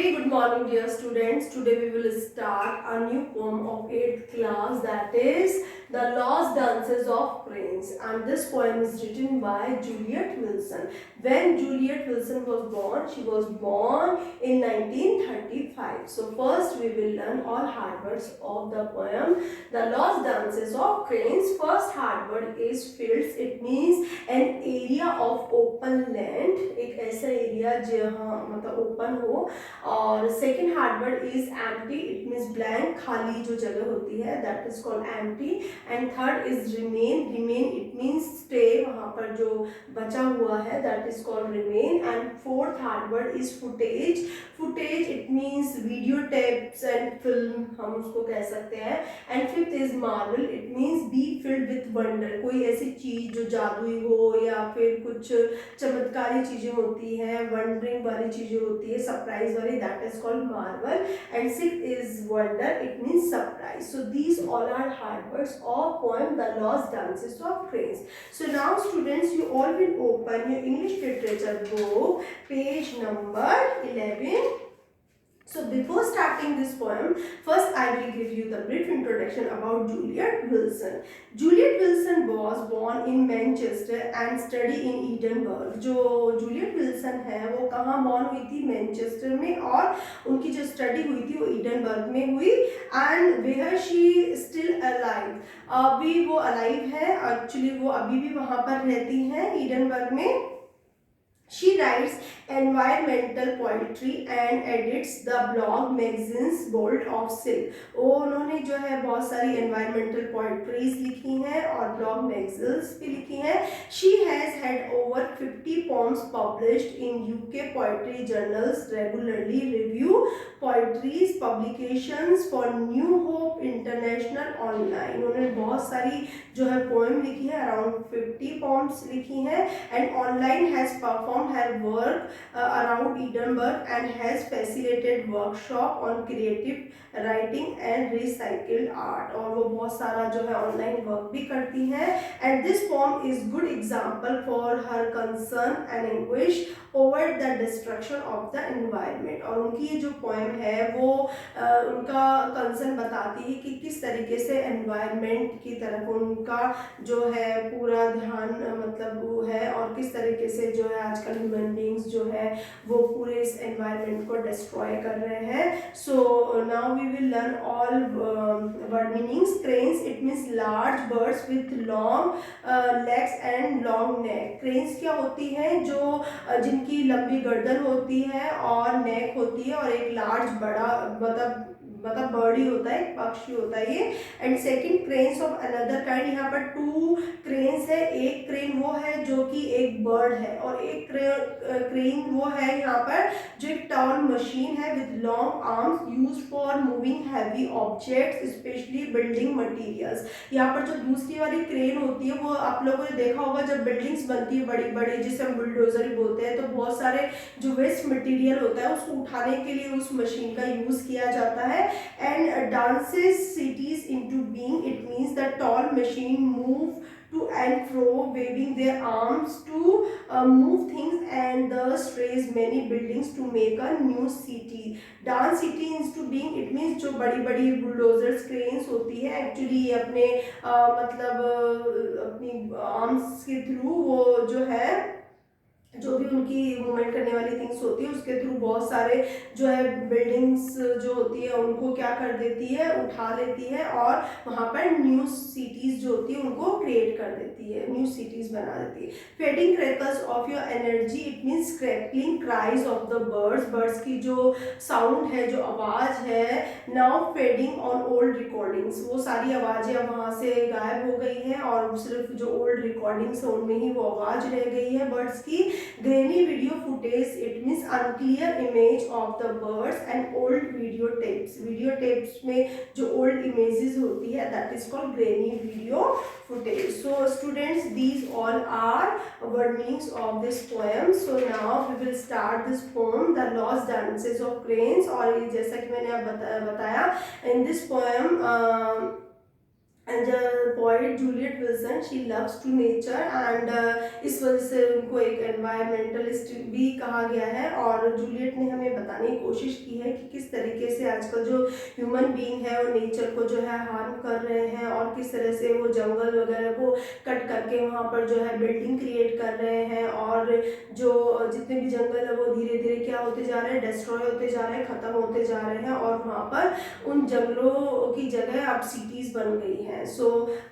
Very good morning, dear students. Today we will start a new poem of 8th class, that is The Lost Dances of Cranes, and this poem is written by Juliet Wilson. When Juliet Wilson was born in 1935. So first we will learn all hard words of the poem The Lost Dances of Cranes. First hard word is fields. It means an area of open land, एक ऐसा area जहाँ मतलब open हो. और second hard word is empty. It means blank, खाली जो जगह होती है, that is called empty. And third is remain. Remain it means stay, वहाँ पर जो बचा हुआ है, that is called remain. And fourth hard word is footage. Footage it means video tapes and film, हम उसको कह सकते हैं. And fifth is Marvel. It means be filled with wonder. कोई ऐसी चीज जो जादुई हो या फिर कुछ चमत्कारी चीजें होती हैं, वंडरिंग वाली चीजें होती है, सरप्राइज वाली, that is called marvel. And sixth is wonder. It means surprise. So these all are hard words of poem The Lost Dances of Cranes. So now students, you all will open your English literature book, page number 11. So before starting this poem, first I will give you the brief introduction about Juliet Wilson. Juliet Wilson was born in Manchester and studied in Edinburgh. जो Juliet Wilson है वो कहाँ born हुई थी? Manchester में. और उनकी जो स्टडी हुई थी वो ईडनबर्ग में हुई. And where she still alive. अभी वो अलाइव है, एक्चुअली वो अभी भी वहाँ पर रहती हैं ईडनबर्ग में. She writes environmental poetry and edits the blog magazines Bolt of Silk. वो उन्होंने जो है बहुत सारी environmental poetries लिखी हैं और blog magazines भी लिखी हैं. She has had over 50 poems published in UK poetry journals, regularly review poetries publications for New Hope International online. उन्होंने बहुत सारी जो है poem लिखी है, around 50 poems लिखी हैं. And online has performed her work around Edinburgh and has facilitated workshop on creative writing and recycled art. और वो बहुत सारा जो है online work भी करती हैं. And this poem is good example for her concern and anguish over the destruction of the environment. और उनकी ये जो poem है वो उनका concern बताती है कि किस तरीके से environment की तरफ उनका जो है पूरा ध्यान मतलब वो है, और किस तरीके से जो है आजकल ह्यूमन बींग्स जो है वो पूरे इस एनवायरनमेंट को डिस्ट्रॉय कर रहे हैं. So now we will learn all word meanings. Cranes it means large birds with long legs and long neck. Cranes क्या होती हैं? जो जिनकी लंबी गर्दन होती है और नेक होती है, और एक लार्ज बड़ा मतलब बर्ड ही होता है, पक्षी होता है ये. And second cranes of another kind. यहाँ पर टू क्रेन्स है. एक क्रेन वो है जो कि एक बर्ड है, और एक क्रेन वो है यहाँ पर जो एक टॉल मशीन है with long arms used for moving heavy objects specially building materials. यहाँ पर जो दूसरी वाली क्रेन होती है वो आप लोगों ने देखा होगा जब बिल्डिंग्स बनती है बड़ी बड़ी, जिसे हम बुलडोजर बोलते हैं, तो बहुत सारे जो वेस्ट मटेरियल होता है उसको उठाने के लिए उस मशीन का यूज किया जाता है. And dances cities into being. It means the tall machine move to and fro, waving their arms to move things, and thus raise many buildings to make a new city. Dance city into being. It means जो बड़ी बड़ी bulldozers cranes होती है, actually ये अपने मतलब अपनी arms के थ्रू वो जो है जो भी उनकी मूवमेंट करने वाली थिंग्स होती है उसके थ्रू बहुत सारे जो है बिल्डिंग्स जो होती है उनको क्या कर देती है, उठा लेती है, और वहाँ पर न्यू सिटीज जो होती है उनको क्रिएट कर देती है, न्यू सिटीज बना देती है. Fading crackles of your energy. It means crackling cries of the birds. Birds की जो साउंड है, जो आवाज़ है. Now fading on old recordings. वो सारी आवाज़ें अब वहाँ से गायब हो गई हैं और सिर्फ जो ओल्ड रिकॉर्डिंग्स है उनमें ही वो आवाज़ रह गई है बर्ड्स की. Grainy video footage. It means unclear image of the birds. And old video tapes. Video tapes में जो old images होती है that is called grainy video footage. So students, these all are word meanings of this poem. So now we will start this poem The Lost Dances of Cranes. और जैसा कि मैंने अब बताया in this poem and poet Juliet Wilson she loves to nature and इस वजह से उनको एक एनवायरमेंटलिस्ट भी कहा गया है। और जूलियट ने हमें बताने की कोशिश की है कि किस तरीके से आजकल जो ह्यूमन बीइंग है वो नेचर को जो है हार्म कर रहे हैं और किस तरह से वो जंगल वगैरह को कट करके वहाँ पर जो है बिल्डिंग क्रिएट कर रहे हैं और जो जितने भी जंगल है वो धीरे धीरे क्या होते जा रहे हैं, डिस्ट्रॉय होते जा रहे हैं, खत्म होते जा रहे हैं और वहाँ पर उन जंगलों की जगह अब सिटीज बन गई हैं। So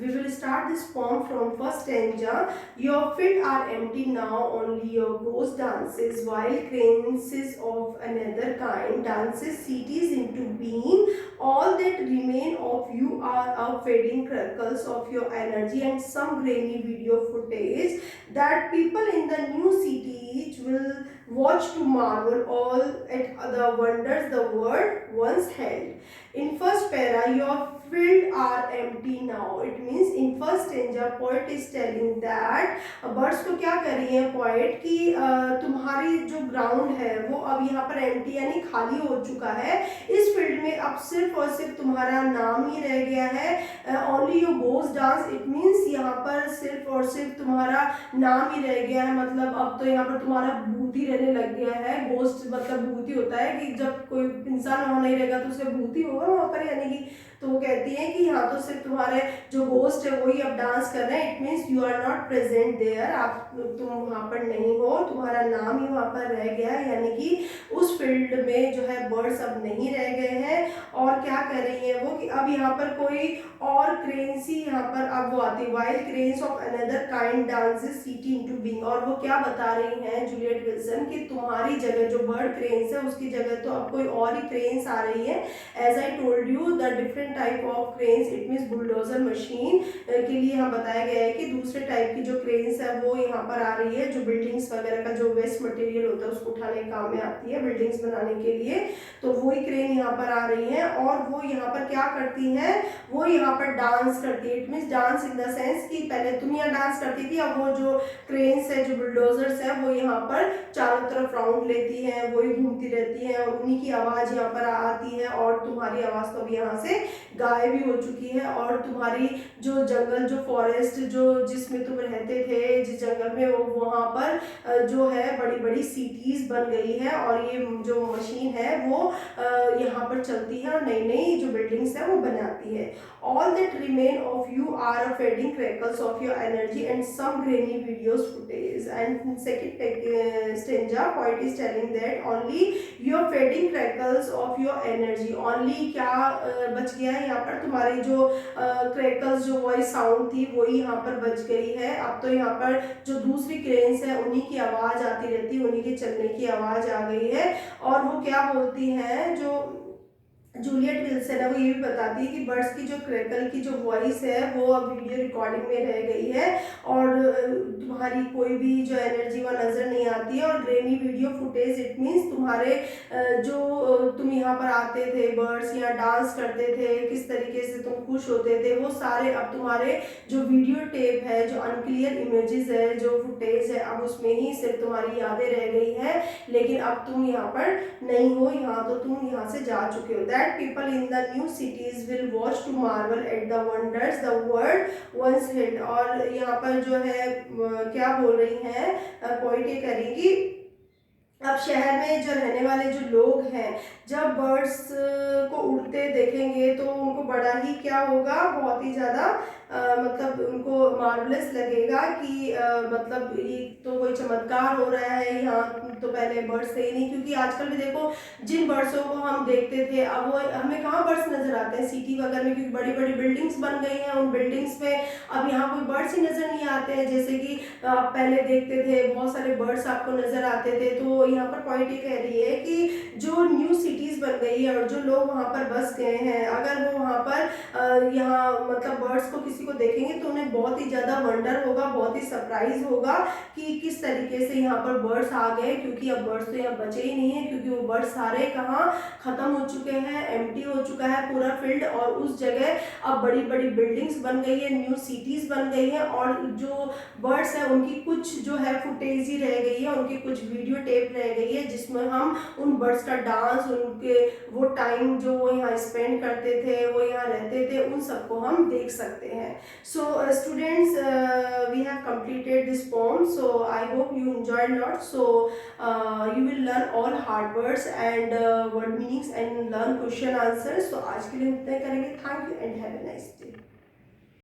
we will start this poem from first stanza. Your feet are empty now, only your ghost dances, while cranes of another kind dances cities into being. All that remain of you are a fading crackles of your energy and some grainy video footage that people in the new cities will watch to marvel all at the wonders the world once held. In first para, your field are empty now. It means in first stanza, poet is telling that birds को क्या कर रही है poet कि तुम्हारी जो ground है वो अब यहाँ पर empty यानी खाली हो चुका है। इस field में अब सिर्फ और सिर्फ तुम्हारा नाम ही रह गया है। Only your ghost dance. It means यहाँ पर सिर्फ और सिर्फ तुम्हारा नाम ही रह गया है। मतलब अब तो यहाँ पर तुम्हारा भूत ही रहने लग गया है। Ghost मतलब भूत ही होता है कि जब कोई इंसान वहाँ नहीं रहेगा तो उसे भूत ही होगा वहाँ पर, यानी कि तो वो कहती है कि यहाँ तो सिर्फ तुम्हारे जो गोस्ट है वही अब डांस कर रहे हैं। It means you are not present there, आप तुम वहाँ पर नहीं हो, तुम्हारा नाम ही वहाँ पर रह गया है, यानी कि उस फील्ड में जो है बर्ड्स अब नहीं रह गए हैं। और क्या कर रही है वो कि अब यहाँ पर कोई और क्रेन्स ही यहाँ पर अब वो आती है, wild cranes of another kind dances city into being. और वो क्या बता रही हैं जूलियट विल्सन कि तुम्हारी जगह जो बर्ड क्रेन्स है उसकी जगह तो अब कोई और ही क्रेन्स आ रही है। As I told you the different type of cranes, it means bulldozer machine के लिए यहाँ बताया गया है कि दूसरे टाइप की जो क्रेन्स है वो यहाँ पर आ रही है, जो बिल्डिंग्स वगैरह का जो वेस्ट मटेरियल होता है उसको उठाने के काम में आती है बिल्डिंग्स बनाने के लिए, तो वही क्रेन यहाँ पर आ रही है। और वो यहाँ पर क्या करती है, वो यहाँ पर डांस करती है। It means dance in the sense कि पहले तुम यहाँ डांस करती थी, अब वो जो क्रेन्स है जो बुलडोजर्स है वो यहाँ पर चारों तरफ राउंड लेती है, वही घूमती रहती है और उन्हीं की आवाज़ यहाँ पर आती है और तुम्हारी आवाज़ तो अभी यहाँ से गायब भी हो चुकी है। और तुम्हारी जो जंगल जो फॉरेस्ट जो जिसमें तुम रहते थे जिस जंगल में वो वहाँ पर जो है बड़ी बड़ी सिटीज बन गई है और ये जो मशीन है वो यहाँ पर चलती है और नई नई जो बिल्डिंग्स है वो बनाती है। All that remain of you are a fading crackles of your energy and some grainy videos footage. And second stanza, poet is telling that only your fading crackles of your energy. Only क्या बच गया है यहाँ पर, तुम्हारी जो crackles जो voice sound थी वही यहाँ पर बच गई है। अब तो यहाँ पर जो दूसरी क्रेन्स है उन्हीं की आवाज़ आती रहती है, उन्हीं के चलने की आवाज़ आ गई है। और वो क्या बोलती हैं जो जूलियट विल्सन है वो ये भी बताती है कि बर्ड्स की जो क्रैकल की जो वॉइस है वो अब वीडियो रिकॉर्डिंग में रह गई है और तुम्हारी कोई भी जो एनर्जी वहाँ नज़र नहीं आती है। और granny video footage, it means तुम्हारे जो तुम यहाँ पर आते थे, बर्ड्स यहाँ डांस करते थे, किस तरीके से तुम खुश होते थे, वो सारे अब तुम्हारे जो वीडियो टेप है, जो अनक्लियर इमेजेस है, जो फुटेज है, अब उसमें ही सिर्फ तुम्हारी यादें रह गई है। लेकिन अब तुम यहाँ पर नहीं हो, यहाँ तो तुम यहाँ से जा चुके हो। That people in the new cities will watch to marvel at the wonders the world once hid। और यहाँ पर जो है क्या बोल रही हैं पॉइंट ये करेगी, अब शहर में जो रहने वाले जो लोग हैं जब बर्ड्स को उड़ते देखेंगे तो उनको बड़ा ही क्या होगा, बहुत ही ज़्यादा मतलब उनको मार्वलस लगेगा कि मतलब ये तो कोई चमत्कार हो रहा है, यहाँ तो पहले बर्ड्स थे ही नहीं। क्योंकि आजकल भी देखो जिन बर्ड्सों को हम देखते थे अब वो हमें कहाँ बर्ड्स नज़र आते हैं सिटी वगैरह में, क्योंकि बड़ी बड़ी बिल्डिंग्स बन गई हैं, उन बिल्डिंग्स में अब यहाँ कोई बर्ड्स ही नज़र नहीं आते हैं। जैसे कि आप पहले देखते थे बहुत सारे बर्ड्स आपको नज़र आते थे। तो यहाँ पर पॉइंट ये कह रही है कि जो न्यू सिटीज़ बन गई है और जो लोग वहाँ पर बस गए हैं, अगर वो वहाँ पर यहाँ मतलब बर्ड्स को किसी को देखेंगे तो उन्हें बहुत ही ज़्यादा वंडर होगा, बहुत ही सरप्राइज होगा कि किस तरीके से यहाँ पर बर्ड्स आ गए। क्योंकि अब बर्ड्स तो यहाँ बचे ही नहीं है, क्योंकि वो बर्ड्स सारे कहाँ ख़त्म हो चुके हैं, एम्प्टी हो चुका है पूरा फील्ड और उस जगह अब बड़ी बड़ी बिल्डिंग्स बन गई है, न्यू सिटीज़ बन गई हैं और जो बर्ड्स है उनकी कुछ जो है फुटेज ही रह गई है, उनकी कुछ वीडियो टेप रह गई है जिसमें हम उन बर्ड्स का डांस, उनके वो टाइम जो वो यहाँ स्पेंड करते थे, वो यहाँ रहते थे, उन सबको हम देख सकते हैं. So students, we have completed this poem, so I hope you enjoyed a lot. So you will learn all hard words and word meanings and learn question answers. So आज के लिए इतना ही करेंगे. Thank you and have